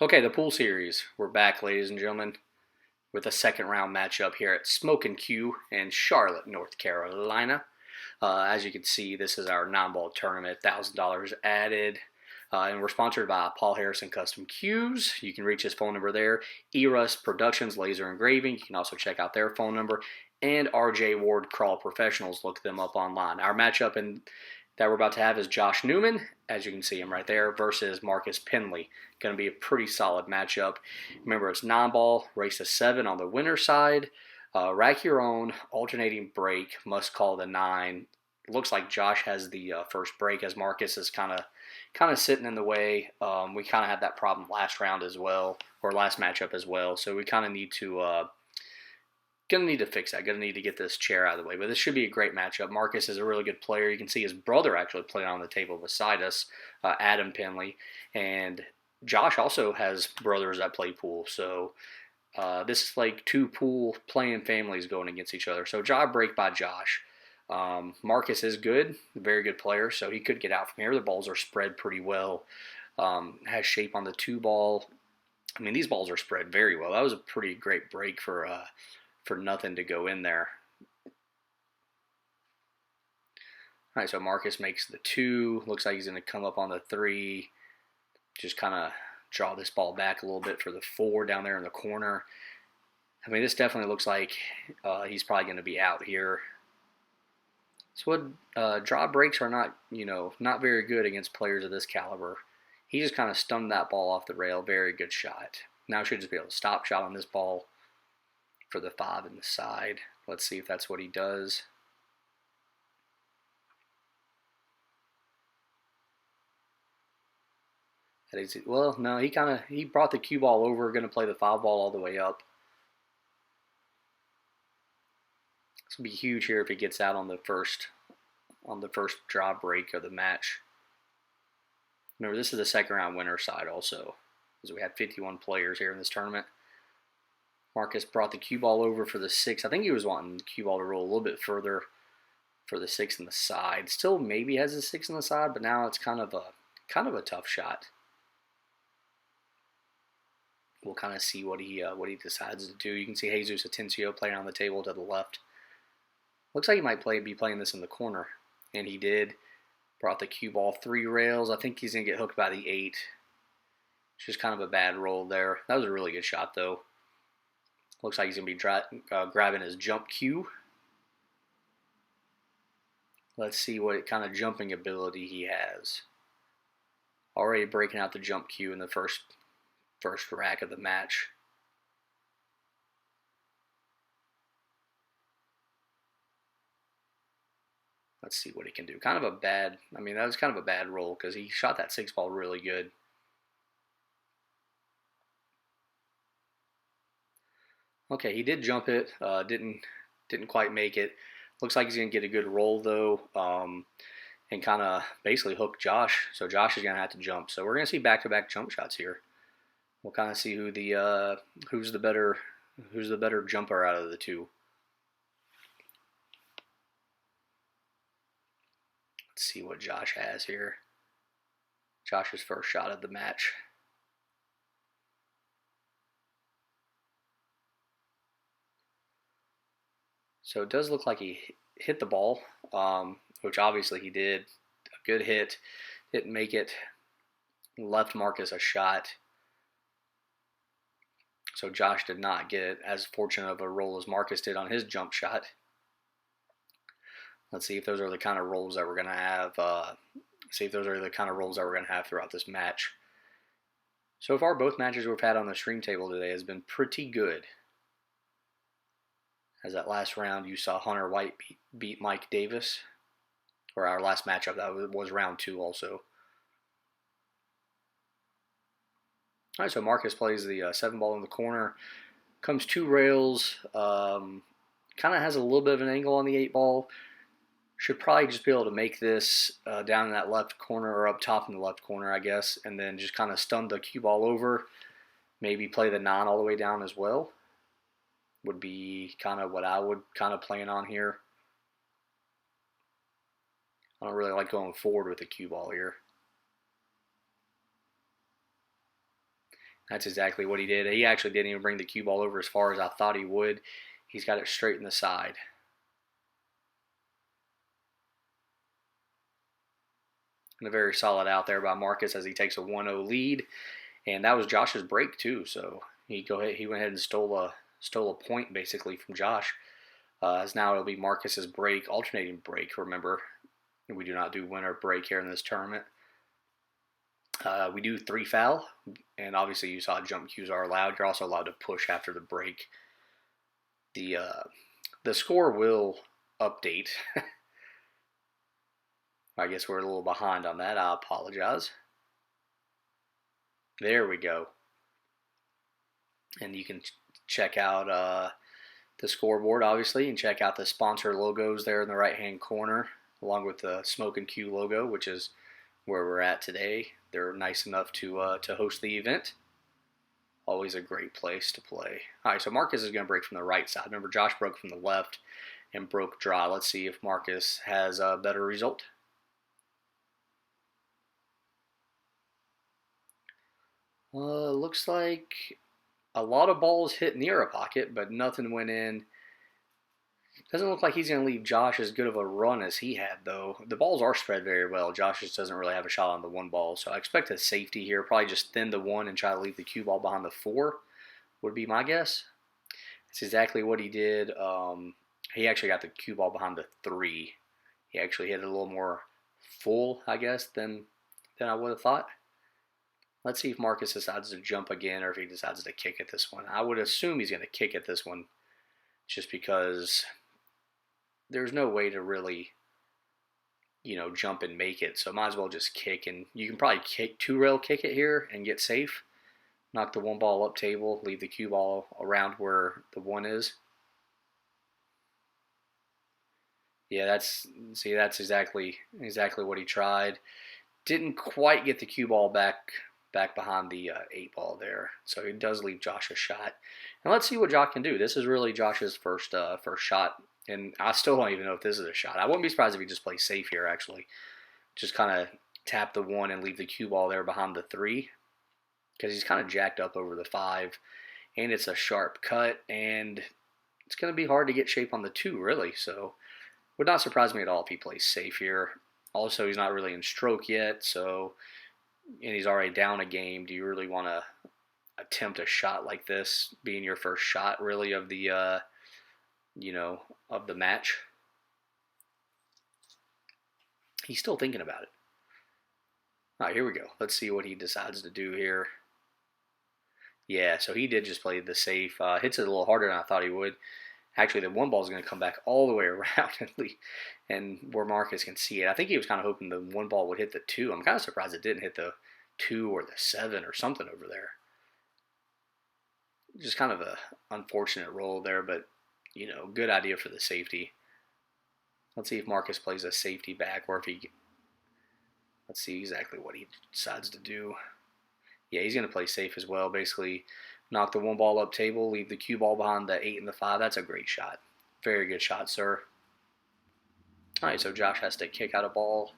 Okay, the pool series. We're back, ladies and gentlemen, with a second round matchup here at Smokin Cue in Charlotte, North Carolina. As you can see, this is our non-ball tournament, $1,000 added. And we're sponsored by Paul Harrison Custom Cues. You can reach his phone number there. Erus Productions Laser Engraving. You can also check out their phone number. And RJ Ward Crawl Professionals. Look them up online. Our matchup that we're about to have is Josh Newman, as you can see him right there, versus Marcus Pendley. Going to be a pretty solid matchup. Remember, it's non-ball, race to 7 on the winner side. Rack your own, alternating break, must call the 9. Looks like Josh has the first break, as Marcus is kind of sitting in the way. We kind of had that problem last round as well, or last matchup as well. So we kind of need to gonna need to fix that. Gonna need to get this chair out of the way. But this should be a great matchup. Marcus is a really good player. You can see his brother actually playing on the table beside us, Adam Pendley, and Josh also has brothers that play pool. So this is like two pool playing families going against each other. So job break by Josh. Marcus is good, very good player, so he could get out from here. The balls are spread pretty well. Has shape on the 2 ball. I mean, these balls are spread very well. That was a pretty great break for nothing to go in there. All right, so Marcus makes the 2. Looks like he's going to come up on the 3. Just kind of draw this ball back a little bit for the 4 down there in the corner. I mean, this definitely looks like he's probably going to be out here. So draw breaks are not very good against players of this caliber. He just kind of stunned that ball off the rail. Very good shot. Now should just be able to stop shot on this ball for the 5 in the side. Let's see if that's what he does. Well, no, he brought the cue ball over, going to play the 5 ball all the way up. This will be huge here if he gets out on the first draw break of the match. Remember, this is the second round winner side also, because we had 51 players here in this tournament. Marcus brought the cue ball over for the 6. I think he was wanting the cue ball to roll a little bit further for the 6 in the side. Still maybe has a 6 in the side, but now it's kind of a tough shot. We'll kind of see what he decides to do. You can see Jesus Atencio playing on the table to the left. Looks like he might be playing this in the corner, and he did. Brought the cue ball 3 rails. I think he's gonna get hooked by the 8. It's just kind of a bad roll there. That was a really good shot though. Looks like he's going to be grabbing his jump cue. Let's see what kind of jumping ability he has. Already breaking out the jump cue in the first rack of the match. Let's see what he can do. That was kind of a bad roll because he shot that 6 ball really good. Okay, he did jump it, didn't quite make it. Looks like he's going to get a good roll though, and kind of basically hook Josh. So Josh is going to have to jump. So we're going to see back-to-back jump shots here. We'll kind of see who's the better jumper out of the 2. Let's see what Josh has here. Josh's first shot of the match. So it does look like he hit the ball, which obviously he did. A good hit. Didn't make it. Left Marcus a shot. So Josh did not get as fortunate of a roll as Marcus did on his jump shot. Let's see if those are the kind of rolls that we're going to have. Throughout this match. So far, both matches we've had on the stream table today has been pretty good. As that last round, you saw Hunter White beat Mike Davis. Or our last matchup, that was round 2 also. All right, so Marcus plays the 7 ball in the corner. Comes 2 rails. Kind of has a little bit of an angle on the 8 ball. Should probably just be able to make this down in that left corner or up top in the left corner, I guess. And then just kind of stun the cue ball over. Maybe play the 9 all the way down as well. Would be kind of what I would kind of plan on here. I don't really like going forward with the cue ball here. That's exactly what he did. He actually didn't even bring the cue ball over as far as I thought he would. He's got it straight in the side. And a very solid out there by Marcus as he takes a 1-0 lead. And that was Josh's break too. So he went ahead and stole a point basically from Josh. As now it'll be Marcus's break, alternating break. Remember, we do not do winner break here in this tournament. We do 3 foul, and obviously you saw jump cues are allowed. You're also allowed to push after the break. The score will update. I guess we're a little behind on that. I apologize. There we go. And you can check out the scoreboard, obviously, and check out the sponsor logos there in the right-hand corner, along with the Smokin Cue logo, which is where we're at today. They're nice enough to host the event. Always a great place to play. All right, so Marcus is going to break from the right side. Remember, Josh broke from the left and broke dry. Let's see if Marcus has a better result. Looks like a lot of balls hit near a pocket, but nothing went in. Doesn't look like he's going to leave Josh as good of a run as he had, though. The balls are spread very well. Josh just doesn't really have a shot on the 1 ball, so I expect a safety here. Probably just thin the 1 and try to leave the cue ball behind the 4 would be my guess. That's exactly what he did. He actually got the cue ball behind the 3. He actually hit it a little more full, I guess, than I would have thought. Let's see if Marcus decides to jump again or if he decides to kick at this one. I would assume he's going to kick at this one just because there's no way to really, jump and make it. So might as well just kick. And you can probably kick 2-rail kick it here and get safe. Knock the 1 ball up table, leave the cue ball around where the 1 is. Yeah, that's exactly what he tried. Didn't quite get the cue ball back behind the 8 ball there. So he does leave Josh a shot. And let's see what Josh can do. This is really Josh's first shot. And I still don't even know if this is a shot. I wouldn't be surprised if he just plays safe here, actually. Just kind of tap the 1 and leave the cue ball there behind the 3. Because he's kind of jacked up over the 5. And it's a sharp cut. And it's going to be hard to get shape on the 2, really. So would not surprise me at all if he plays safe here. Also, he's not really in stroke yet. So, and he's already down a game. Do you really want to attempt a shot like this, being your first shot, really, of the of the match? He's still thinking about it. All right, here we go. Let's see what he decides to do here. Yeah, so he did just play the safe. Hits it a little harder than I thought he would. Actually, the 1 ball is going to come back all the way around and where Marcus can see it. I think he was kind of hoping the 1 ball would hit the 2. I'm kind of surprised it didn't hit the 2 or the 7 or something over there. Just kind of a unfortunate roll there, but, good idea for the safety. Let's see if Marcus plays a safety back or if he... Let's see exactly what he decides to do. Yeah, he's going to play safe as well. Basically, knock the 1 ball up table, leave the cue ball behind the 8 and the 5. That's a great shot. Very good shot, sir. All right, so Josh has to kick out a ball.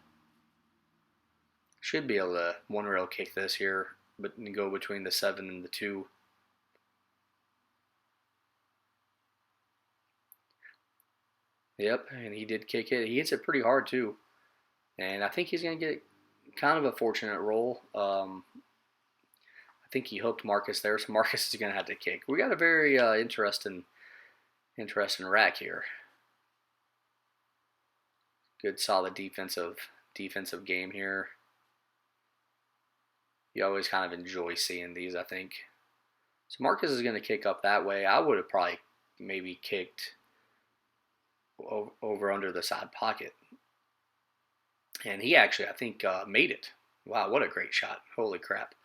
Should be able to 1-rail kick this here, but go between the 7 and the 2. Yep, and he did kick it. He hits it pretty hard, too. And I think he's going to get kind of a fortunate roll. I think he hooked Marcus there, so Marcus is going to have to kick. We got a very interesting rack here. Good, solid defensive game here. You always kind of enjoy seeing these, I think. So Marcus is going to kick up that way. I would have probably maybe kicked over under the side pocket. And he actually, I think, made it. Wow, what a great shot. Holy crap.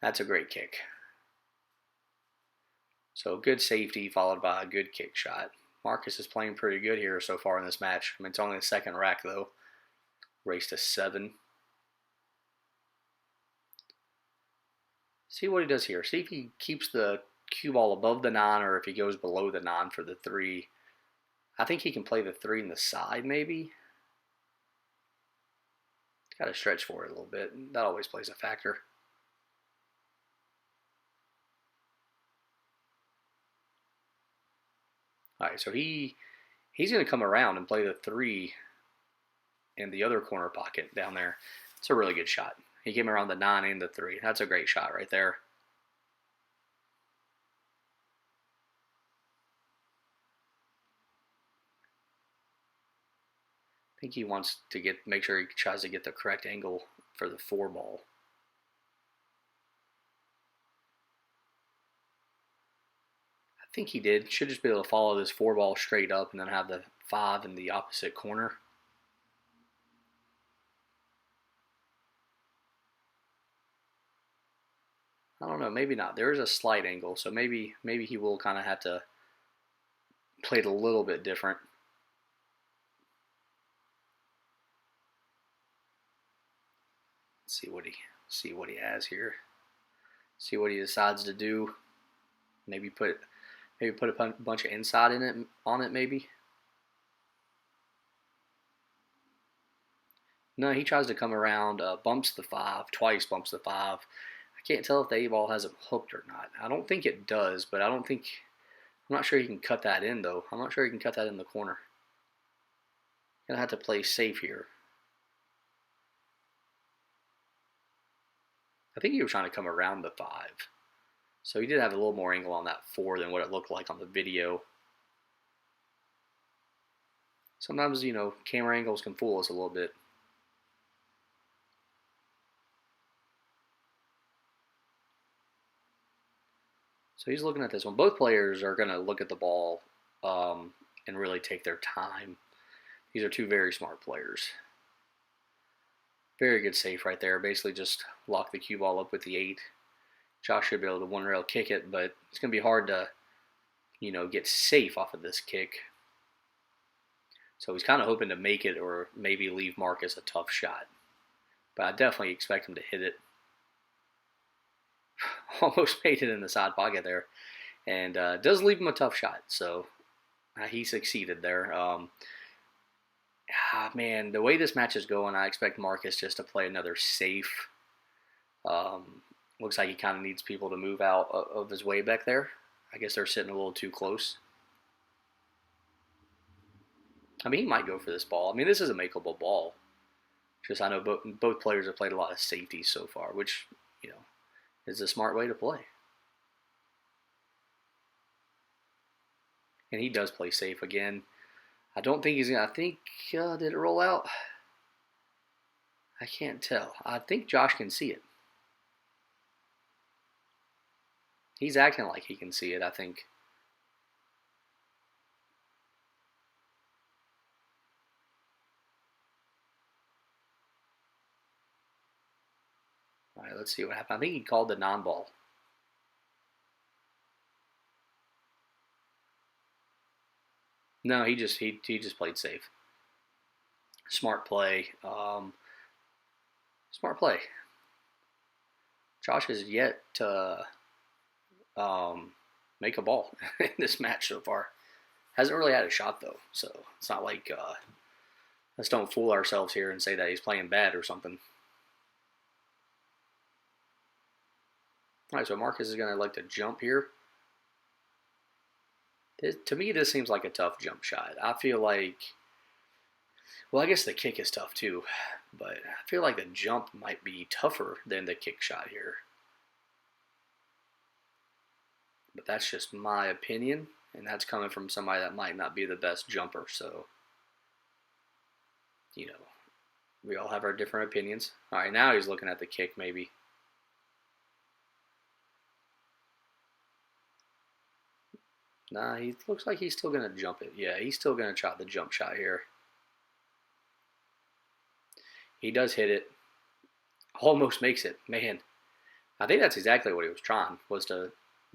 That's a great kick. So good safety followed by a good kick shot. Marcus is playing pretty good here so far in this match. I mean, it's only the 2nd rack, though. Race to 7. See what he does here. See if he keeps the cue ball above the 9 or if he goes below the 9 for the 3. I think he can play the 3 in the side, maybe. Got to stretch for it a little bit. That always plays a factor. All right, so he's going to come around and play the 3 in the other corner pocket down there. It's a really good shot. He came around the 9 and the 3. That's a great shot right there. I think he wants to make sure he tries to get the correct angle for the 4 ball. I think he did. Should just be able to follow this 4 ball straight up and then have the 5 in the opposite corner. I don't know, maybe not. There is a slight angle, so maybe he will kind of have to play it a little bit different. Let's see what he has here. See what he decides to do. Maybe put a bunch of inside on it maybe. No, he tries to come around, bumps the 5, twice bumps the 5. I can't tell if the 8 ball has him hooked or not. I don't think it does, but I'm not sure he can cut that in though. I'm not sure he can cut that in the corner. Gonna have to play safe here. I think he was trying to come around the 5. So he did have a little more angle on that 4 than what it looked like on the video. Sometimes, you know, camera angles can fool us a little bit. So he's looking at this one. Both players are going to look at the ball and really take their time. These are 2 very smart players. Very good save right there. Basically just lock the cue ball up with the 8. Josh should be able to 1-rail kick it, but it's going to be hard to, you know, get safe off of this kick. So he's kind of hoping to make it or maybe leave Marcus a tough shot. But I definitely expect him to hit it. Almost made it in the side pocket there. And does leave him a tough shot. So he succeeded there. Man, the way this match is going, I expect Marcus just to play another safe. Looks like he kind of needs people to move out of his way back there. I guess they're sitting a little too close. I mean, he might go for this ball. I mean, this is a makeable ball. Just I know both players have played a lot of safeties so far, which, you know, is a smart way to play. And he does play safe again. I don't think he's going to, I think, did it roll out? I can't tell. I think Josh can see it. He's acting like he can see it, I think. All right, let's see what happened. I think he called the non-ball. No, he just played safe. Smart play. Smart play. Josh has yet to make a ball in this match so far. Hasn't really had a shot though, so it's not like let's don't fool ourselves here and say that he's playing bad or something. All right, so Marcus is going to like to jump here. To me, this seems like a tough jump shot. I feel like, well, I guess the kick is tough too, but I feel like the jump might be tougher than the kick shot here. But that's just my opinion, and that's coming from somebody that might not be the best jumper, so, you know, we all have our different opinions. All right, now he's looking at the kick maybe. Nah, he looks like he's still going to jump it. Yeah, he's still going to try the jump shot here. He does hit it. Almost makes it. Man, I think that's exactly what he was trying, was to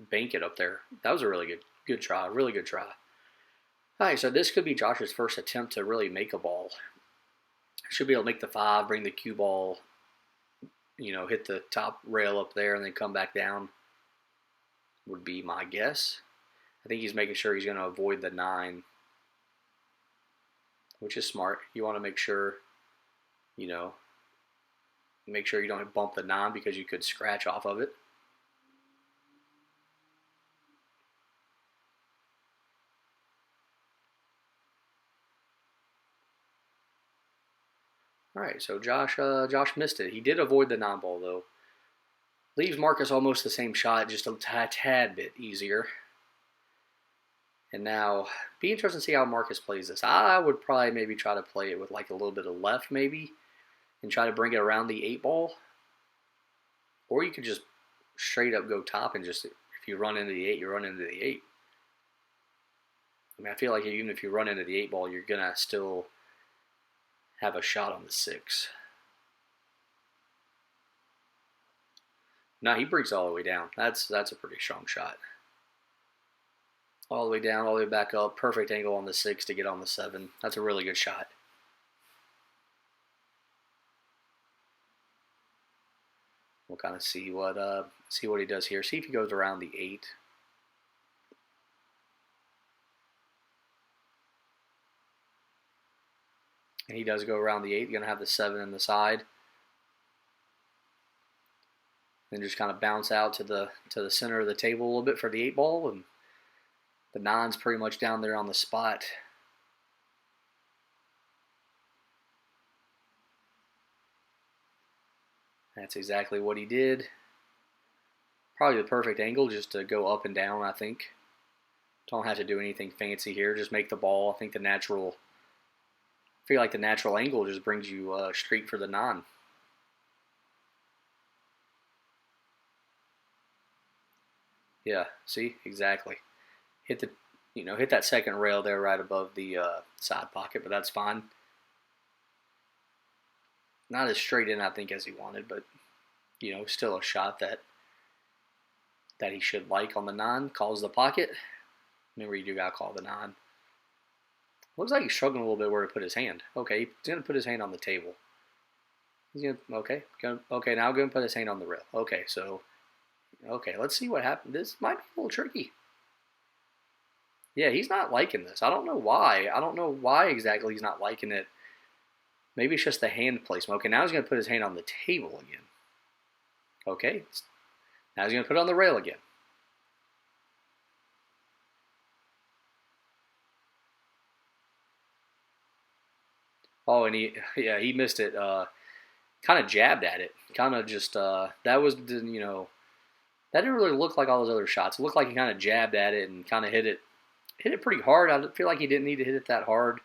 bank it up there. That was a really good try. Really good try. All right, so this could be Josh's first attempt to really make a ball. Should be able to make the 5, bring the cue ball, you know, hit the top rail up there and then come back down, would be my guess. I think he's making sure he's going to avoid the 9, which is smart. You want to make sure, you know, make sure you don't bump the 9 because you could scratch off of it. All right, so Josh missed it. He did avoid the non-ball though. Leaves Marcus almost the same shot, just a tad bit easier. And now, be interesting to see how Marcus plays this. I would probably maybe try to play it with like a little bit of left maybe, and try to bring it around the 8-ball. Or you could just straight up go top and just, if you run into the 8, you run into the 8. I mean, I feel like even if you run into the 8-ball, you're going to still have a shot on the 6. No, he breaks all the way down. That's a pretty strong shot. All the way down, all the way back up. Perfect angle on the 6 to get on the 7. That's a really good shot. We'll kind of see what he does here. See if he goes around the 8. And he does go around the 8. You're going to have the 7 in the side. And just kind of bounce out to the center of the table a little bit for the 8-ball. And the 9's pretty much down there on the spot. That's exactly what he did. Probably the perfect angle just to go up and down, I think. Don't have to do anything fancy here. Just make the ball. I think I feel like the natural angle just brings you straight for the 9. Yeah, see? Exactly. Hit that second rail there right above the side pocket, but that's fine. Not as straight in, I think, as he wanted, but, still a shot that he should like on the 9. Calls the pocket. Remember, you do got to call the 9. Looks like he's struggling a little bit where to put his hand. Okay, he's going to put his hand on the table. Okay, now going to put his hand on the rail. Okay, let's see what happens. This might be a little tricky. Yeah, he's not liking this. I don't know why. I don't know why exactly he's not liking it. Maybe it's just the hand placement. Okay, now he's going to put his hand on the table again. Okay, now he's going to put it on the rail again. Oh, and he missed it. Kind of jabbed at it. Kind of just, that didn't really look like all those other shots. It looked like he kind of jabbed at it and kind of hit it pretty hard. I feel like he didn't need to hit it that hard.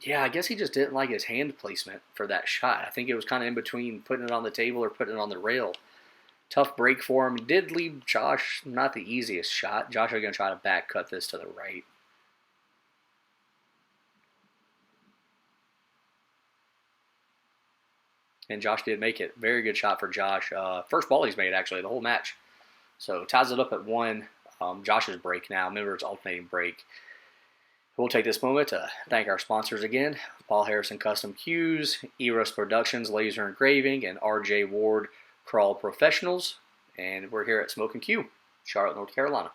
Yeah, I guess he just didn't like his hand placement for that shot. I think it was kind of in between putting it on the table or putting it on the rail. Tough break for him. Did leave Josh not the easiest shot. Josh is going to try to back cut this to the right. And Josh did make it. Very good shot for Josh. First ball he's made, actually, the whole match. So ties it up at 1. Josh's break now. Remember, it's alternating break. We'll take this moment to thank our sponsors again. Paul Harrison Custom Cues, Erus Productions, Laser Engraving, and R.J. Ward Crawl Professionals. And we're here at Smokin Cue, Charlotte, North Carolina.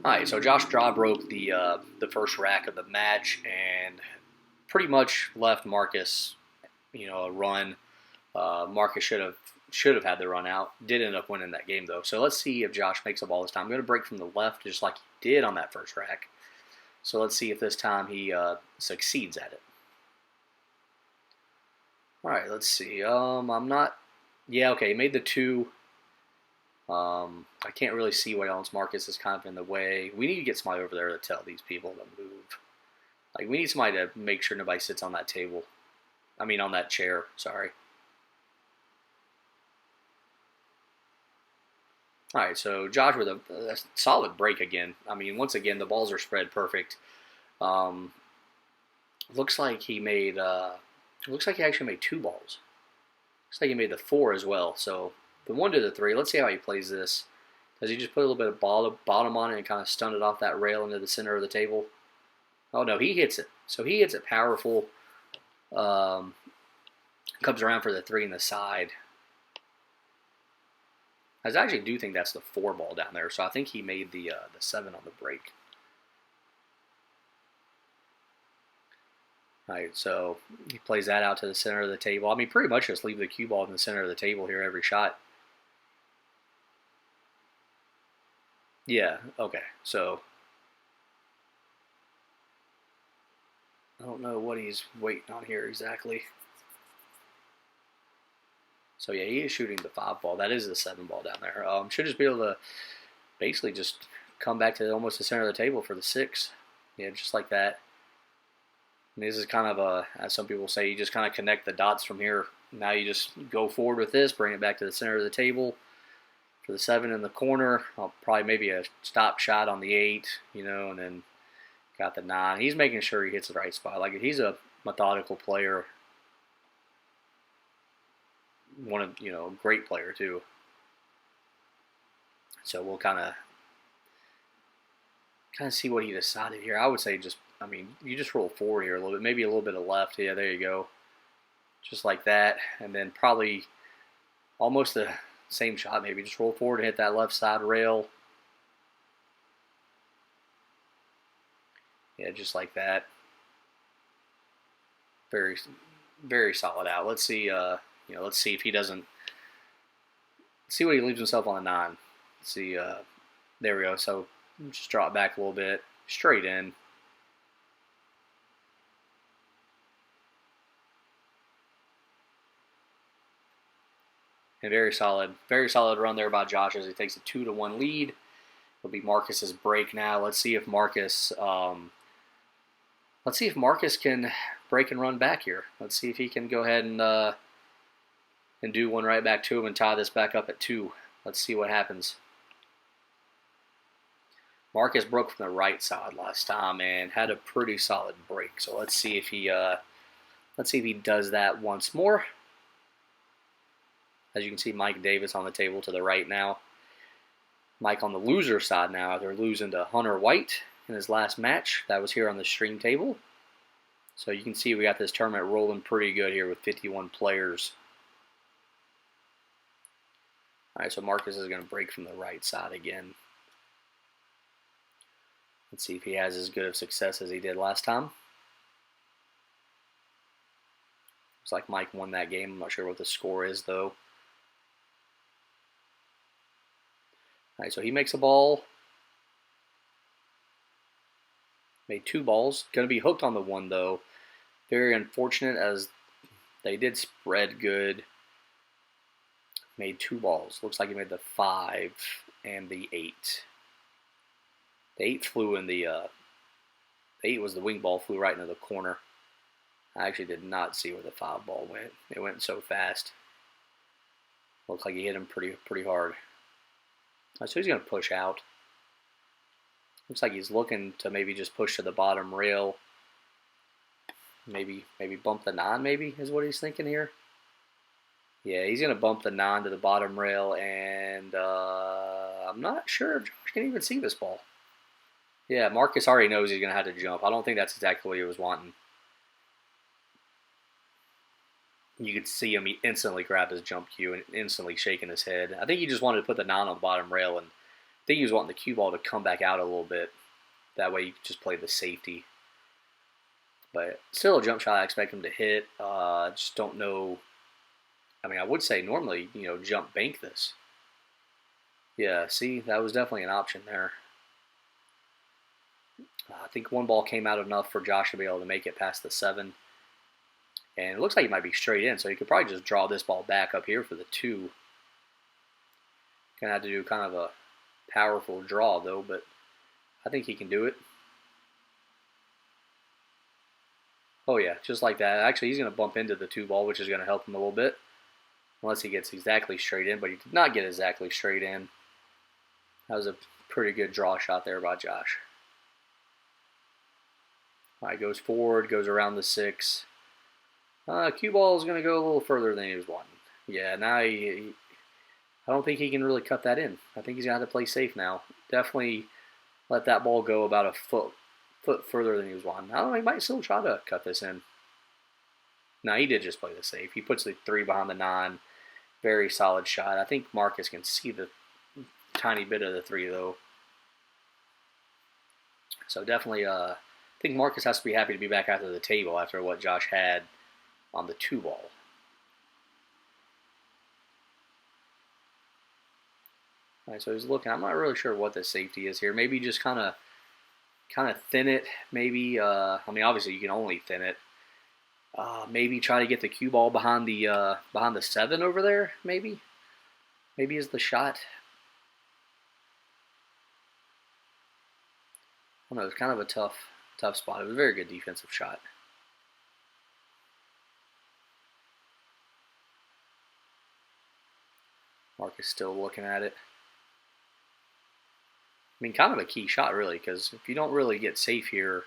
Alright, so Josh draw broke the first rack of the match and pretty much left Marcus, a run. Marcus should have had the run out. Did end up winning that game though. So let's see if Josh makes a ball this time. I'm going to break from the left just like he did on that first rack. So let's see if this time he succeeds at it. Alright, let's see. I'm not... Yeah, okay, he made the 2. I can't really see what else. Marcus is kind of in the way. We need to get somebody over there to tell these people to move. Like, we need somebody to make sure nobody sits on that table. I mean, on that chair, sorry. Alright, so Josh with a solid break again. I mean, once again, the balls are spread perfect. Looks like he made, looks like he actually made 2 balls. Looks like he made the 4 as well. So, the 1 to the 3, let's see how he plays this. Does he just put a little bit of bottom on it and kind of stun it off that rail into the center of the table? Oh no, he hits it. So he hits it powerful. Comes around for the 3 in the side. I actually do think that's the 4 ball down there, so I think he made the 7 on the break. Alright, so he plays that out to the center of the table. I mean, pretty much just leave the cue ball in the center of the table here every shot. Yeah, okay, so I don't know what he's waiting on here exactly. So yeah, he is shooting the 5 ball. That is the 7 ball down there. Should just be able to basically just come back to almost the center of the table for the 6. Yeah, just like that. And this is kind of a, as some people say, you just kind of connect the dots from here. Now you just go forward with this, bring it back to the center of the table for the 7 in the corner. I'll probably maybe a stop shot on the 8, you know, and then got the 9. He's making sure he hits the right spot. Like, he's a methodical player. One of, you know, great player too. So we'll kind of see what he decided here. I would say just, I mean, you just roll forward here a little bit, maybe a little bit of left. Yeah, there you go. Just like that. And then probably almost the same shot, maybe just roll forward and hit that left side rail. Yeah, just like that. Very, very solid out. Let's see, you know, let's see if he doesn't, see what he leaves himself on the 9. Let's see, there we go. So just draw it back a little bit, straight in. And very solid run there by Josh as he takes a 2-1 lead. It'll be Marcus's break now. Let's see if Marcus can break and run back here. Let's see if he can go ahead and do one right back to him and tie this back up at 2. Let's see what happens. Marcus broke from the right side last time and had a pretty solid break. So let's see if he does that once more. As you can see, Mike Davis on the table to the right now. Mike on the loser side now. They're losing to Hunter White in his last match. That was here on the stream table. So you can see we got this tournament rolling pretty good here with 51 players. All right, so Marcus is going to break from the right side again. Let's see if he has as good of success as he did last time. Looks like Mike won that game. I'm not sure what the score is, though. All right, so he makes a ball. Made 2 balls. Going to be hooked on the 1, though. Very unfortunate as they did spread good. Made 2 balls. Looks like he made the 5 and the 8. The 8 flew in the 8 was the wing ball, flew right into the corner. I actually did not see where the 5 ball went. It went so fast. Looked like he hit him pretty hard. So he's going to push out. Looks like he's looking to maybe just push to the bottom rail. Maybe bump the 9, maybe, is what he's thinking here. Yeah, he's going to bump the 9 to the bottom rail, and I'm not sure if Josh can even see this ball. Yeah, Marcus already knows he's going to have to jump. I don't think that's exactly what he was wanting. You could see him instantly grab his jump cue and instantly shaking his head. I think he just wanted to put the 9 on the bottom rail, and I think he was wanting the cue ball to come back out a little bit. That way you could just play the safety. But still a jump shot I expect him to hit. Just don't know. I mean, I would say normally, you know, jump bank this. Yeah, see, that was definitely an option there. I think 1 ball came out enough for Josh to be able to make it past the 7. And it looks like he might be straight in, so he could probably just draw this ball back up here for the 2. Gonna have to do kind of a powerful draw, though, but I think he can do it. Oh, yeah, just like that. Actually, he's going to bump into the 2 ball, which is going to help him a little bit. Unless he gets exactly straight in, but he did not get exactly straight in. That was a pretty good draw shot there by Josh. All right, goes forward, goes around the 6. Cue ball is going to go a little further than he was wanting. Yeah, now I don't think he can really cut that in. I think he's going to have to play safe now. Definitely let that ball go about a foot further than he was wanting. I don't know, he might still try to cut this in. No, he did just play the safe. He puts the 3 behind the 9. Very solid shot. I think Marcus can see the tiny bit of the 3, though. So definitely, I think Marcus has to be happy to be back out of the table after what Josh had on the 2 ball. All right, so he's looking. I'm not really sure what the safety is here. Maybe just kind of kind of thin it, maybe. I mean, obviously you can only thin it. Maybe try to get the cue ball behind the 7 over there. Maybe is the shot. I don't know. It's kind of a tough spot. It was a very good defensive shot. Marcus still looking at it. I mean, kind of a key shot, really, because if you don't really get safe here,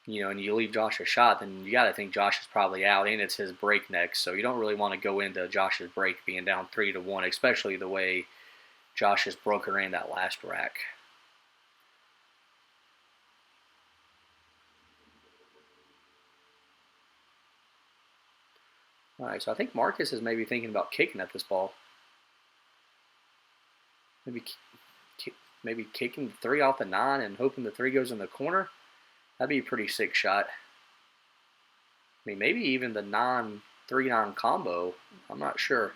you know, and you leave Josh a shot, then you got to think Josh is probably out, and it's his break next. So you don't really want to go into Josh's break being down 3-1, especially the way Josh has broken in that last rack. All right, so I think Marcus is maybe thinking about kicking at this ball. Maybe kicking the 3 off the 9 and hoping the 3 goes in the corner. That'd be a pretty sick shot. I mean, maybe even the 9-3-9 combo. I'm not sure.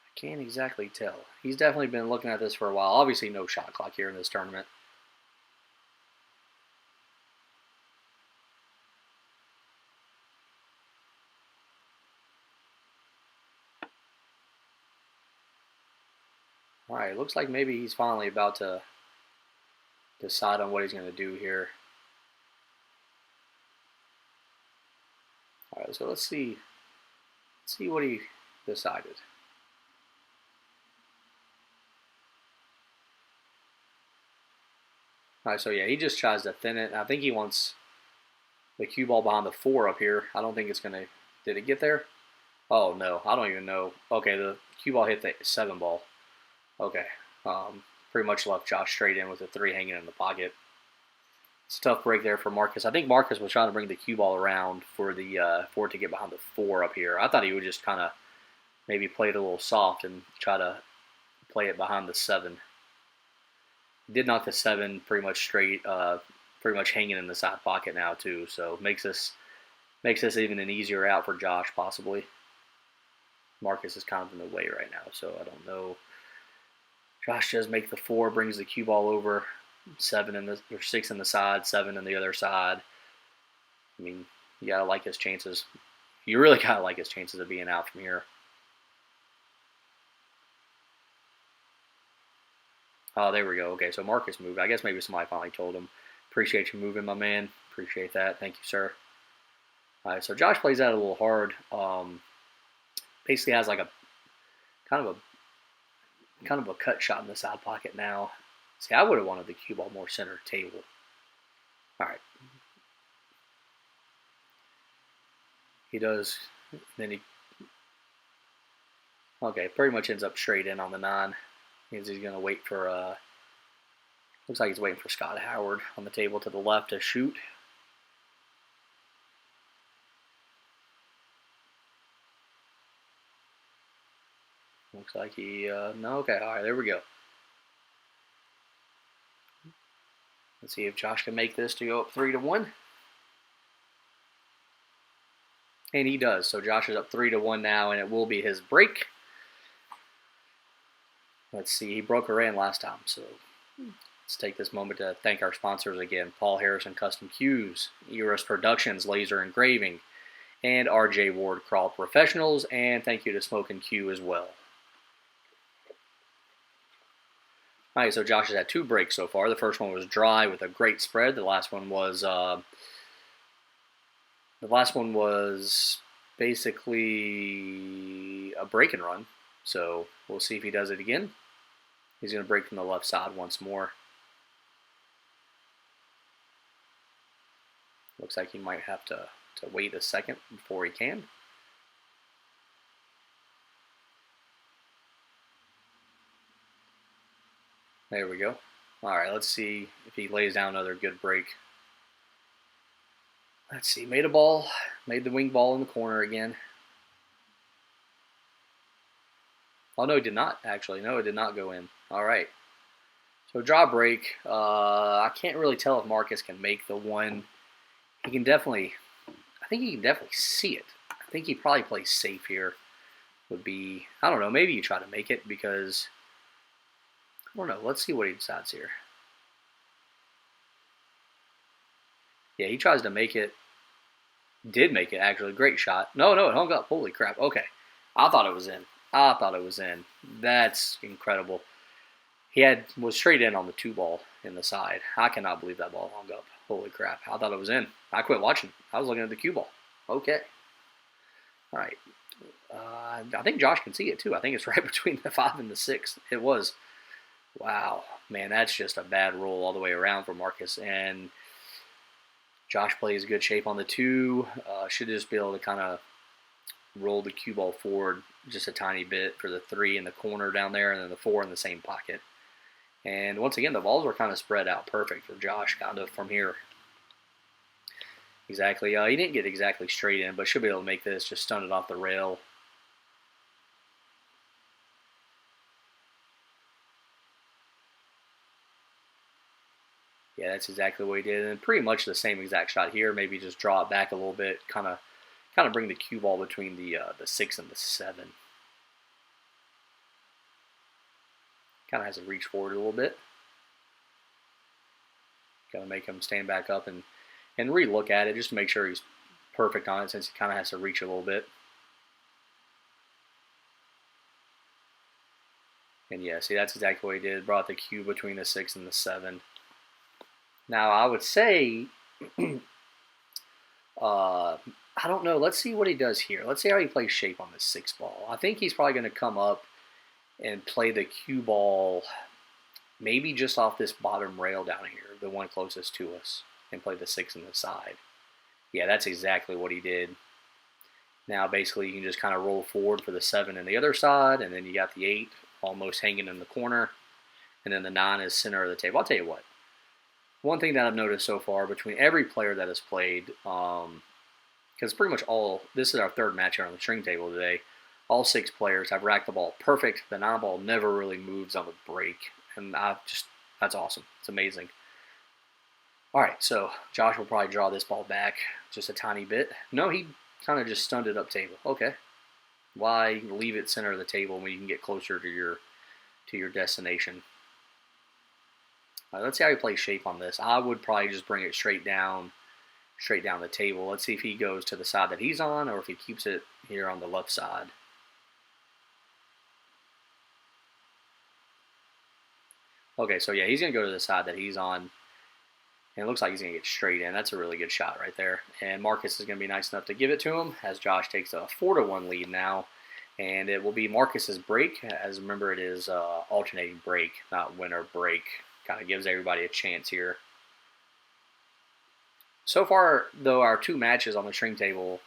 I can't exactly tell. He's definitely been looking at this for a while. Obviously, no shot clock here in this tournament. All right, looks like maybe he's finally about to decide on what he's going to do here. All right, so let's see what he decided. All right, so yeah, he just tries to thin it. I think he wants the cue ball behind the 4 up here. I don't think it's going to... Did it get there? Oh, no. I don't even know. Okay, the cue ball hit the 7 ball. Okay. Pretty much left Josh straight in with the 3 hanging in the pocket. It's a tough break there for Marcus. I think Marcus was trying to bring the cue ball around for it to get behind the 4 up here. I thought he would just kind of maybe play it a little soft and try to play it behind the 7. He did knock the 7 pretty much straight, pretty much hanging in the side pocket now too. So makes this even an easier out for Josh possibly. Marcus is kind of in the way right now, so I don't know. Josh does make the 4, brings the cue ball over. 6 in the side, 7 in the other side. I mean, you gotta like his chances. You really gotta like his chances of being out from here. Oh, there we go. Okay, so Marcus moved. I guess maybe somebody finally told him. Appreciate you moving, my man. Appreciate that. Thank you, sir. All right, so Josh plays that a little hard. Basically has like a kind of a cut shot in the side pocket now. See, I would have wanted the cue ball more center table. All right. He does. Then he. Okay, pretty much ends up straight in on the 9. He's going to wait for. Looks like he's waiting for Scott Howard on the table to the left to shoot. Looks like he. No, okay, all right, there we go. Let's see if Josh can make this to go up 3-1. And he does. So Josh is up 3-1 now, and it will be his break. Let's see, he broke her in last time, so let's take this moment to thank our sponsors again. Paul Harrison Custom Cues, Erus Productions, Laser Engraving, and RJ Ward Crawl Professionals, and thank you to Smokin Cue as well. All right, so Josh has had 2 breaks so far. The first one was dry with a great spread. The last one was basically a break and run. So we'll see if he does it again. He's going to break from the left side once more. Looks like he might have to wait a second before he can. There we go. All right, let's see if he lays down another good break. Let's see, made the wing ball in the corner again. Oh, no, he did not, actually. No, it did not go in. All right. So draw break. I can't really tell if Marcus can make the one. He can definitely, I think he can definitely see it. I think he probably plays safe here. Would be, I don't know, maybe you try to make it because, I don't know, let's see what he decides here. Yeah, he tries to make it. Did make it, actually. Great shot. No, it hung up. Holy crap. Okay. I thought it was in. That's incredible. He was straight in on the 2 ball in the side. I cannot believe that ball hung up. Holy crap. I thought it was in. I quit watching. I was looking at the cue ball. Okay. All right. I think Josh can see it too. I think it's right between the 5 and the 6. It was. Wow. Man, that's just a bad roll all the way around for Marcus. And Josh plays good shape on the 2. Should just be able to kind of roll the cue ball forward just a tiny bit for the 3 in the corner down there, and then the 4 in the same pocket. And once again, the balls were kind of spread out perfect for Josh, kind of from here. Exactly. He didn't get exactly straight in, but should be able to make this. Just stunned it off the rail. Yeah, that's exactly what he did, and pretty much the same exact shot here. Maybe just draw it back a little bit, kind of bring the cue ball between the 6 and the 7. Kind of has to reach forward a little bit. Got to make him stand back up and re-look at it just to make sure he's perfect on it, since he kind of has to reach a little bit. And yeah, see, that's exactly what he did. Brought the cue between the 6 and the 7. Now, I would say, I don't know. Let's see what he does here. Let's see how he plays shape on this 6 ball. I think he's probably going to come up and play the cue ball maybe just off this bottom rail down here, the one closest to us, and play the 6 on the side. Yeah, that's exactly what he did. Now, basically, you can just kind of roll forward for the 7 on the other side, and then you got the 8 almost hanging in the corner, and then the 9 is center of the table. I'll tell you what. One thing that I've noticed so far between every player that has played, because pretty much this is our 3rd match here on the string table today, all 6 players have racked the ball perfect. The 9 ball never really moves on the break, and that's awesome. It's amazing. All right, so Josh will probably draw this ball back just a tiny bit. No, he kind of just stunned it up table. Okay. Why leave it center of the table when you can get closer to your destination? Let's see how he plays shape on this. I would probably just bring it straight down the table. Let's see if he goes to the side that he's on, or if he keeps it here on the left side. Okay, so yeah, he's going to go to the side that he's on. And it looks like he's going to get straight in. That's a really good shot right there. And Marcus is going to be nice enough to give it to him, as Josh takes a 4-1 lead now. And it will be Marcus's break. As remember, it is alternating break, not winner break. Kind of gives everybody a chance here. So far, though, our 2 matches on the string table,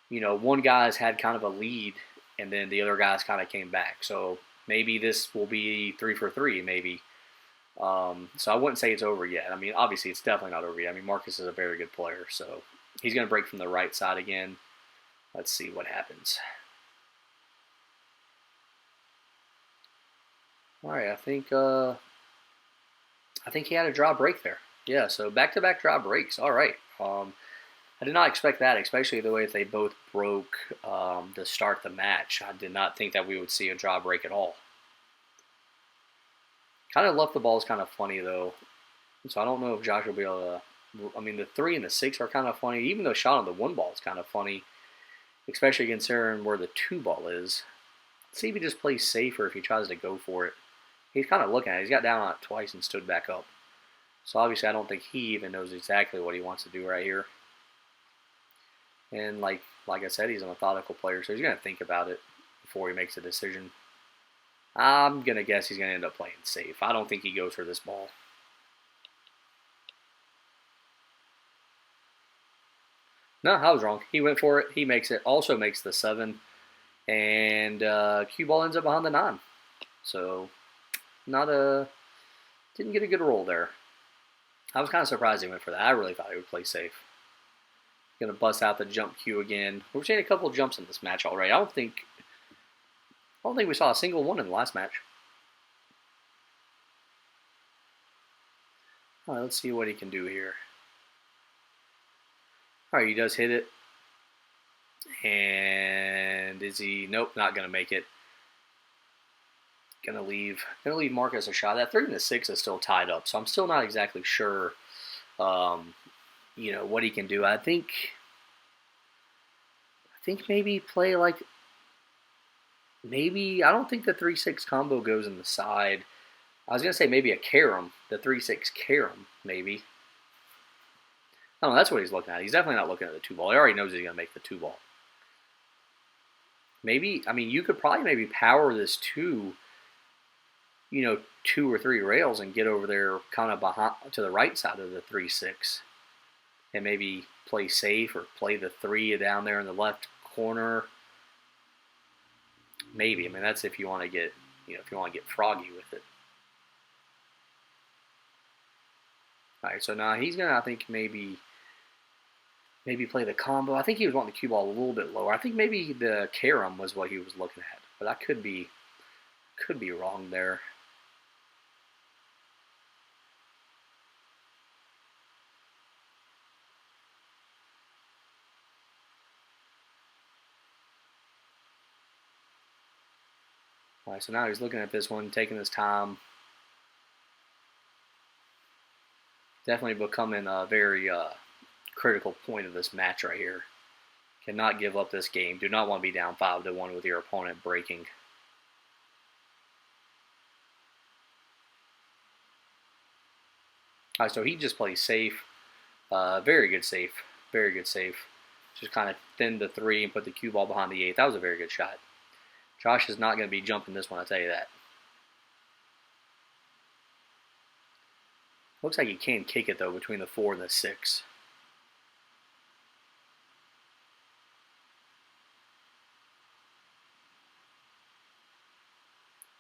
one guy's had kind of a lead, and then the other guys kind of came back. So maybe this will be 3 for 3, maybe. So I wouldn't say it's over yet. I mean, obviously, it's definitely not over yet. I mean, Marcus is a very good player, so he's going to break from the right side again. Let's see what happens. All right, I think he had a draw break there. Yeah, so back-to-back draw breaks. All right. I did not expect that, especially the way they both broke to start the match. I did not think that we would see a draw break at all. Kind of left the balls kind of funny, though. So I don't know if Josh will be able to... I mean, the 3 and the 6 are kind of funny. Even the shot on the 1 ball is kind of funny, especially considering where the 2 ball is. Let's see if he just plays safe or if he tries to go for it. He's kind of looking at it. He's got down on it twice and stood back up. So obviously I don't think he even knows exactly what he wants to do right here. And like I said, he's a methodical player, so he's going to think about it before he makes a decision. I'm going to guess he's going to end up playing safe. I don't think he goes for this ball. No, I was wrong. He went for it. He makes it. Also makes the 7. And cue ball ends up behind the 9. So didn't get a good roll there. I was kind of surprised he went for that. I really thought he would play safe. Going to bust out the jump cue again. We've seen a couple of jumps in this match already. I don't think we saw a single one in the last match. All right, let's see what he can do here. All right, he does hit it. And is he? Nope, not going to make it. Gonna leave Marcus a shot. That 3 and the 6 is still tied up, so I'm still not exactly sure, what he can do. I think maybe play like maybe I don't think the 3-6 combo goes in the side. I was gonna say maybe a carom, the 3-6 carom, maybe. I don't know. That's what he's looking at. He's definitely not looking at the 2 ball. He already knows he's gonna make the 2 ball. Maybe you could probably maybe power this 2 2 or 3 rails and get over there kind of behind to the right side of the 3-6 and maybe play safe or play the 3 down there in the left corner. Maybe. That's if you want to get, froggy with it. All right, so now he's going to, I think, maybe play the combo. I think he was wanting the cue ball a little bit lower. I think maybe the carom was what he was looking at, but I could be wrong there. All right, so now he's looking at this one, taking his time. Definitely becoming a very critical point of this match right here. Cannot give up this game. Do not want to be down 5-1 with your opponent breaking. All right, so he just plays safe. Very good safe. Very good safe. Just kind of thinned the 3 and put the cue ball behind the 8. That was a very good shot. Josh is not going to be jumping this one, I'll tell you that. Looks like he can kick it, though, between the 4 and the 6.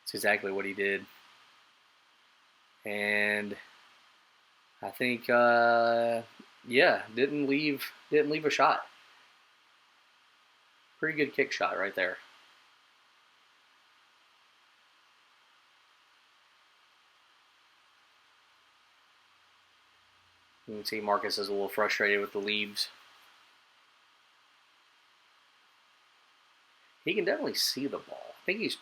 That's exactly what he did. And I think, didn't leave a shot. Pretty good kick shot right there. You can see Marcus is a little frustrated with the leaves. He can definitely see the ball. I think he's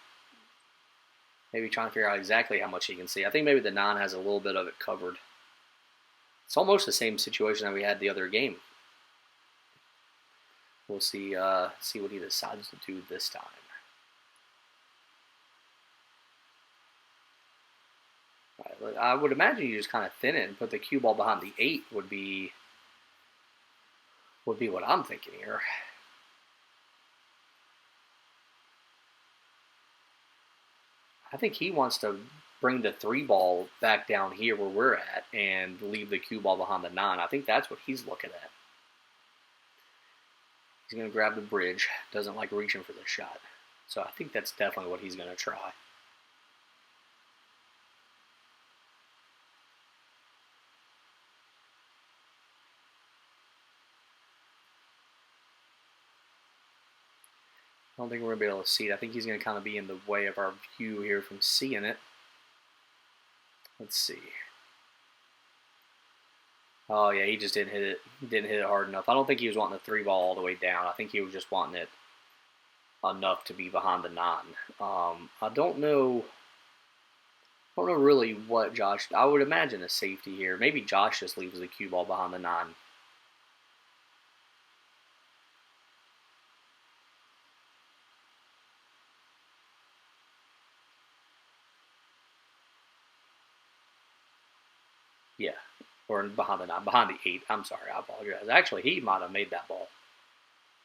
maybe trying to figure out exactly how much he can see. I think maybe the 9 has a little bit of it covered. It's almost the same situation that we had the other game. We'll see what he decides to do this time. Right, I would imagine you just kind of thin it and put the cue ball behind the 8 would be what I'm thinking here. I think he wants to bring the 3 ball back down here where we're at and leave the cue ball behind the 9. I think that's what he's looking at. He's going to grab the bridge. Doesn't like reaching for the shot. So I think that's definitely what he's going to try. I don't think we're going to be able to see it. I think he's going to kind of be in the way of our view here from seeing it. Let's see. Oh, yeah, he just didn't hit it hard enough. I don't think he was wanting the 3 ball all the way down. I think he was just wanting it enough to be behind the 9. I don't know really what Josh... I would imagine a safety here. Maybe Josh just leaves the cue ball behind the 9. Yeah, or behind the 9, behind the 8. I'm sorry, I apologize. Actually, he might have made that ball.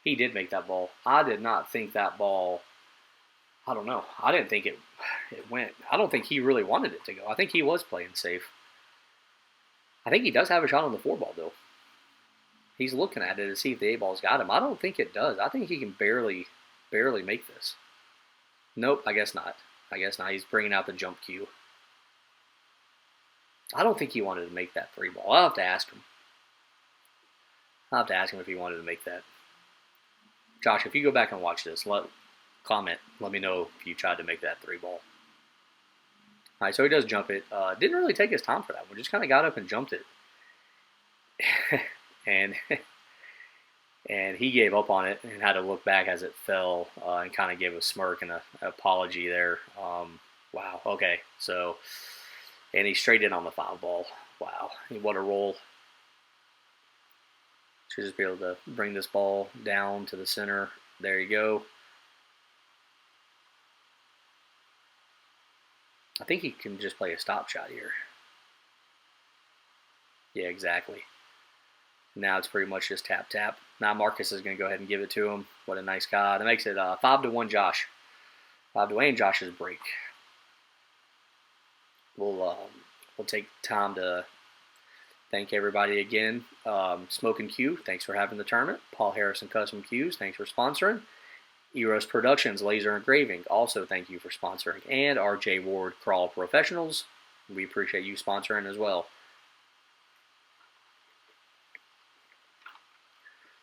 He did make that ball. I did not think that ball... I don't know. I didn't think it went. I don't think he really wanted it to go. I think he was playing safe. I think he does have a shot on the 4 ball, though. He's looking at it to see if the 8 ball's got him. I don't think it does. I think he can barely make this. Nope, I guess not. He's bringing out the jump cue. I don't think he wanted to make that 3 ball. I'll have to ask him. If he wanted to make that. Josh, if you go back and watch this, comment. Let me know if you tried to make that 3 ball. All right, so he does jump it. Didn't really take his time for that one. Just kind of got up and jumped it. and And he gave up on it and had to look back as it fell and kind of gave a smirk and an apology there. Wow, okay. So, and he straight in on the foul ball. Wow, what a roll. Should just be able to bring this ball down to the center. There you go. I think he can just play a stop shot here. Yeah, exactly. Now it's pretty much just tap, tap. Now Marcus is going to go ahead and give it to him. What a nice guy. That makes it 5-1 Josh. 5-1 Josh's break. We'll take time to thank everybody again. Smokin Cue, thanks for having the tournament. Paul Harrison Custom Cues, thanks for sponsoring. Erus Productions, Laser Engraving, also thank you for sponsoring. And RJ Ward Crawl Professionals, we appreciate you sponsoring as well.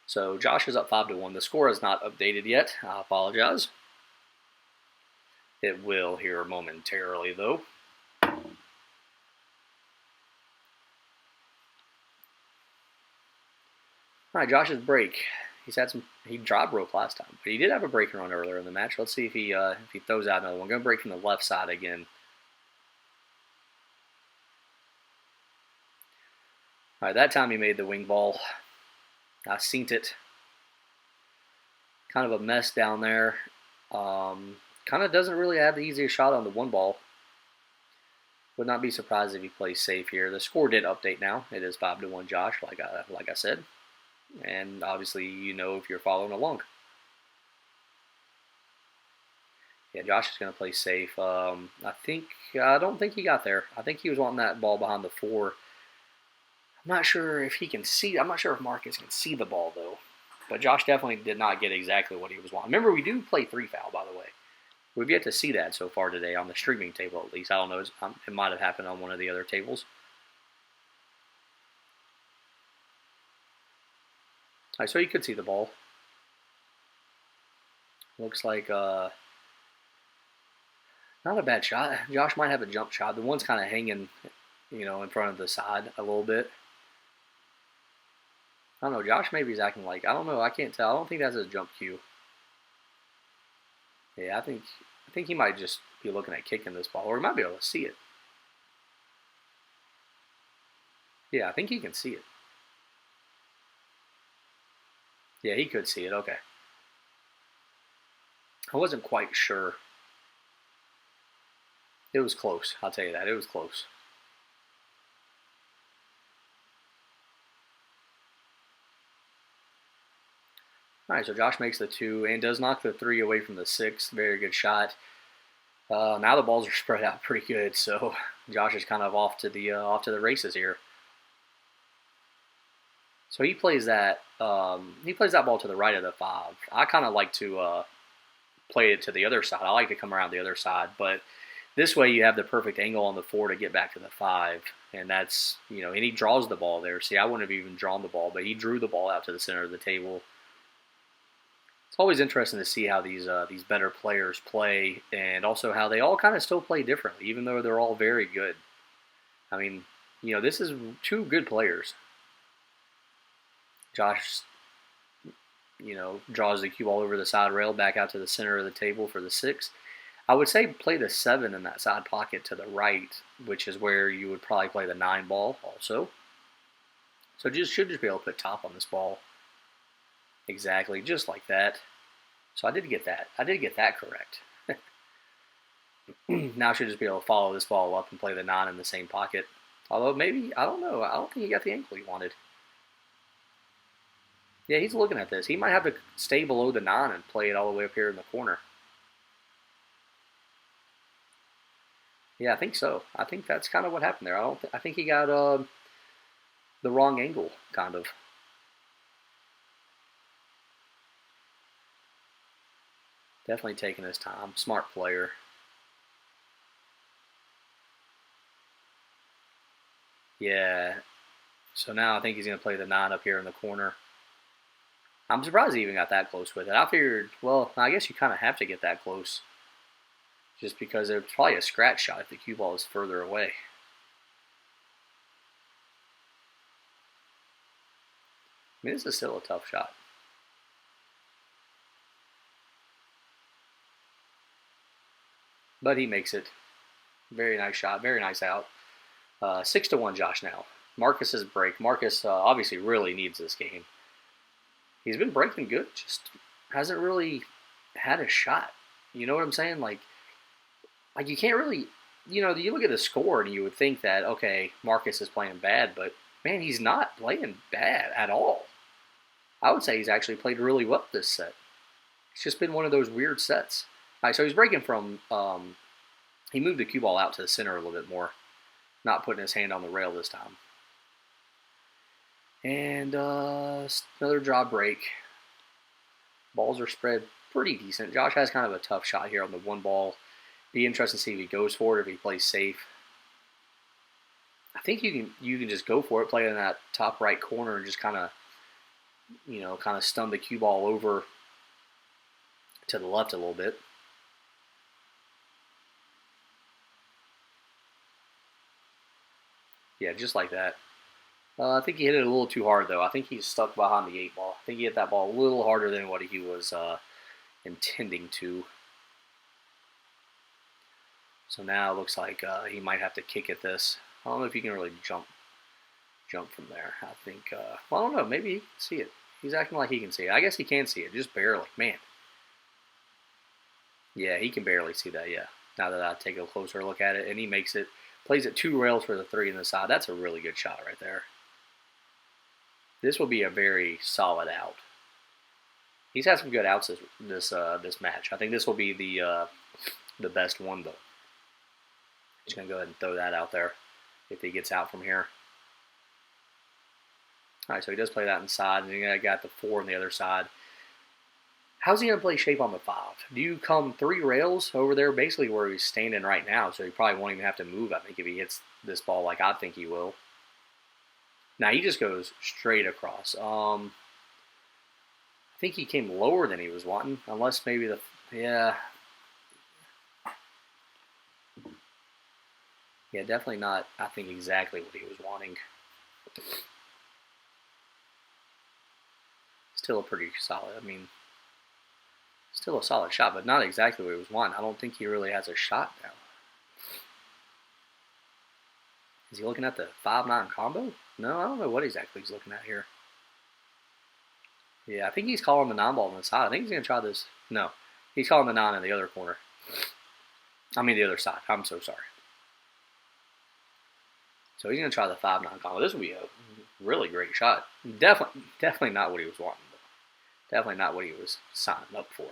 So Josh is up 5-1. The score is not updated yet. I apologize. It will here momentarily, though. All right, Josh's break. He dropped broke last time, but he did have a breaking run earlier in the match. Let's see if he throws out another one. Going to break from the left side again. All right, that time he made the wing ball. I synced it. Kind of a mess down there. Kind of doesn't really have the easiest shot on the one ball. Would not be surprised if he plays safe here. The score did update now. It is 5-1 Josh, like I said. And obviously, you know if you're following along. Yeah, Josh is going to play safe. I don't think he got there. I think he was wanting that ball behind the 4. I'm not sure if he can see. I'm not sure if Marcus can see the ball, though. But Josh definitely did not get exactly what he was wanting. Remember, we do play 3 foul, by the way. We've yet to see that so far today on the streaming table, at least. I don't know. It might have happened on one of the other tables. All right, so you could see the ball. Looks like not a bad shot. Josh might have a jump shot. The one's kind of hanging, in front of the side a little bit. I don't know. Josh maybe is acting like, I don't know. I can't tell. I don't think that's a jump cue. Yeah, I think he might just be looking at kicking this ball, or he might be able to see it. Yeah, I think he can see it. Yeah, he could see it. Okay. I wasn't quite sure. It was close. I'll tell you that. It was close. All right, so Josh makes the 2 and does knock the 3 away from the 6. Very good shot. Now the balls are spread out pretty good, so Josh is kind of off to the races here. So he plays that. He plays that ball to the right of the 5. I kind of like to play it to the other side. I like to come around the other side, but this way you have the perfect angle on the 4 to get back to the 5, and that's and he draws the ball there. See, I wouldn't have even drawn the ball, but he drew the ball out to the center of the table. It's always interesting to see how these better players play, and also how they all kind of still play differently, even though they're all very good. I mean, this is 2 good players. Josh, draws the cue all over the side rail back out to the center of the table for the 6. I would say play the 7 in that side pocket to the right, which is where you would probably play the 9 ball also. So should just be able to put top on this ball. Exactly, just like that. So I did get that. I did get that correct. Now I should just be able to follow this ball up and play the 9 in the same pocket. Although maybe, I don't know. I don't think he got the angle he wanted. Yeah, he's looking at this. He might have to stay below the 9 and play it all the way up here in the corner. Yeah, I think so. I think that's kind of what happened there. I think he got the wrong angle, kind of. Definitely taking his time. Smart player. Yeah. So now I think he's going to play the 9 up here in the corner. I'm surprised he even got that close with it. I figured, well, I guess you kind of have to get that close. Just because it's probably a scratch shot if the cue ball is further away. I mean, this is still a tough shot. but he makes it. Very nice shot, very nice out. 6-1 Josh now. Marcus's break. Marcus obviously really needs this game. He's been breaking good, just hasn't really had a shot. You know what I'm saying? Like you can't really, you look at the score and you would think that, okay, Marcus is playing bad, but man, he's not playing bad at all. I would say he's actually played really well this set. It's just been one of those weird sets. All right, so he's breaking from, he moved the cue ball out to the center a little bit more, not putting his hand on the rail this time. And another draw break. Balls are spread pretty decent. Josh has kind of a tough shot here on the one ball. Be interesting to see if he goes for it, if he plays safe. I think you can just go for it, play it in that top right corner, and just kind of, kind of stun the cue ball over to the left a little bit. Yeah, just like that. I think he hit it a little too hard, though. I think he's stuck behind the 8 ball. I think he hit that ball a little harder than what he was intending to. So now it looks like he might have to kick at this. I don't know if he can really jump from there. I think, well, I don't know. Maybe he can see it. He's acting like he can see it. I guess he can see it, just barely. Man. Yeah, he can barely see that, yeah. Now that I take a closer look at it, and he makes it. Plays it 2 rails for the 3 in the side. That's a really good shot right there. This will be a very solid out. He's had some good outs this match. I think this will be the best one, though. Just going to go ahead and throw that out there if he gets out from here. All right, so he does play that inside, and he got the 4 on the other side. How's he going to play shape on the 5? Do you come 3 rails over there, basically where he's standing right now, so he probably won't even have to move, I think, if he hits this ball like I think he will. Now, he just goes straight across. I think he came lower than he was wanting, unless maybe yeah, definitely not, I think, exactly what he was wanting. Still a pretty solid, still a solid shot, but not exactly what he was wanting. I don't think he really has a shot now. Is he looking at the 5-9 combo? No, I don't know what exactly he's looking at here. Yeah, I think he's calling the 9 ball on the side. I think he's going to try this. No, he's calling the 9 in the other corner. The other side. I'm so sorry. So he's going to try the 5-9 combo. This will be a really great shot. Definitely not what he was wanting. Definitely not what he was signing up for.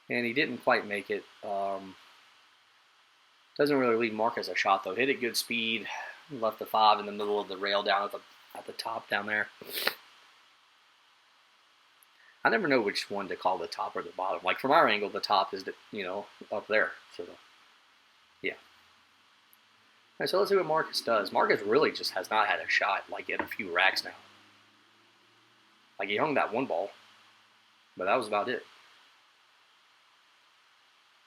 And he didn't quite make it. Doesn't really leave Marcus a shot, though. Hit it good speed. Left the 5 in the middle of the rail down at the top down there. I never know which one to call the top or the bottom. Like, from our angle, the top is, up there. So, yeah. All right, so let's see what Marcus does. Marcus really just has not had a shot, like, in a few racks now. Like, he hung that 1 ball, but that was about it.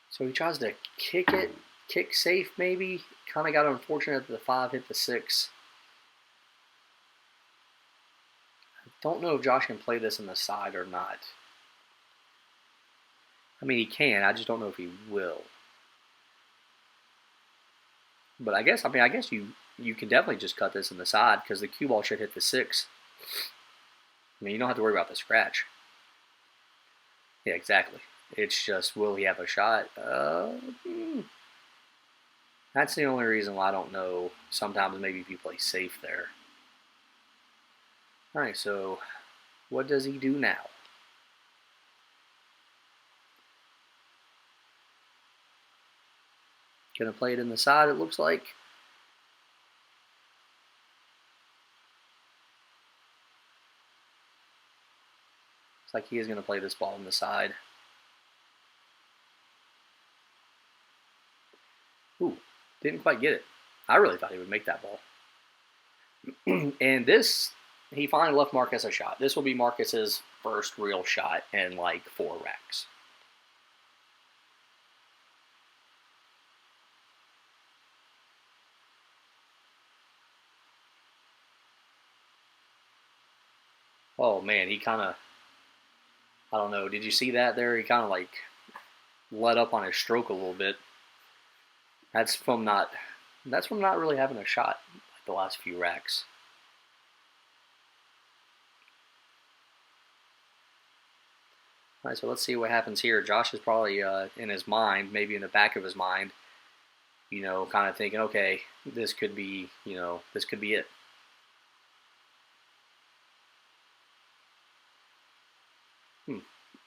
So he tries to kick it, kick safe maybe. Kind of got unfortunate that the 5 hit the 6. I don't know if Josh can play this in the side or not. He can. I just don't know if he will. But I guess you can definitely just cut this in the side because the cue ball should hit the 6. You don't have to worry about the scratch. Yeah, exactly. It's just, will he have a shot? That's the only reason why I don't know. Sometimes maybe if you play safe there. All right, so what does he do now? Gonna play it in the side, it looks like. Looks like he is gonna play this ball in the side. Ooh, didn't quite get it. I really thought he would make that ball. And this, he finally left Marcus a shot. This will be Marcus's first real shot in like 4 racks. Oh man, he kind of I don't know. Did you see that there? He kind of like let up on his stroke a little bit. That's from not really having a shot like the last few racks. All right, so let's see what happens here. Josh is probably in his mind, maybe in the back of his mind, kind of thinking, okay, this could be, this could be it.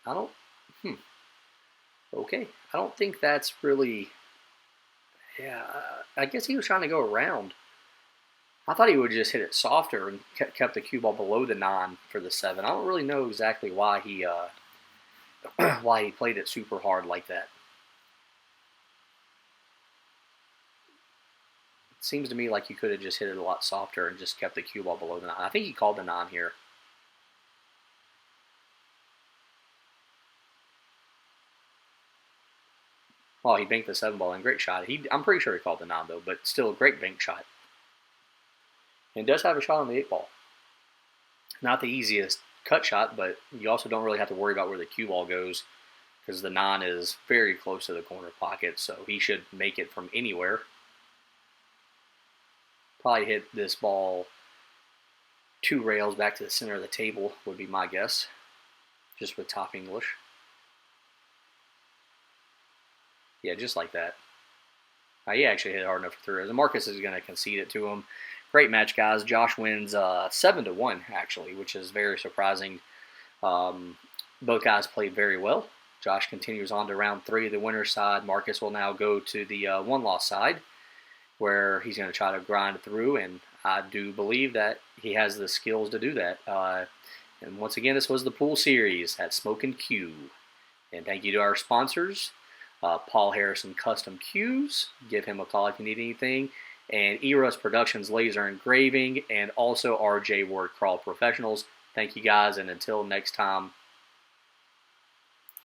I don't, okay. I don't think that's really, yeah, I guess he was trying to go around. I thought he would just hit it softer and kept the cue ball below the 9 for the 7. I don't really know exactly why he why he played it super hard like that. It seems to me like you could have just hit it a lot softer and just kept the cue ball below the 9. I think he called the 9 here. Well, he banked the 7 ball in. Great shot. I'm pretty sure he called the 9 though, but still a great bank shot. And does have a shot on the 8 ball. Not the easiest cut shot, but you also don't really have to worry about where the cue ball goes because the 9 is very close to the corner pocket, so he should make it from anywhere. Probably hit this ball 2 rails back to the center of the table would be my guess, just with top English. Yeah, just like that. He actually hit it hard enough for 3 rails. And Marcus is going to concede it to him. Great match, guys. Josh wins 7-1, actually, which is very surprising. Both guys played very well. Josh continues on to round 3 of the winner's side. Marcus will now go to the one-loss side, where he's going to try to grind through, and I do believe that he has the skills to do that. And once again, this was the pool series at Smokin Cue. And thank you to our sponsors, Paul Harrison Custom Cues. Give him a call if you need anything. And Erus Productions Laser Engraving, and also RJ Word Crawl Professionals. Thank you guys, and until next time,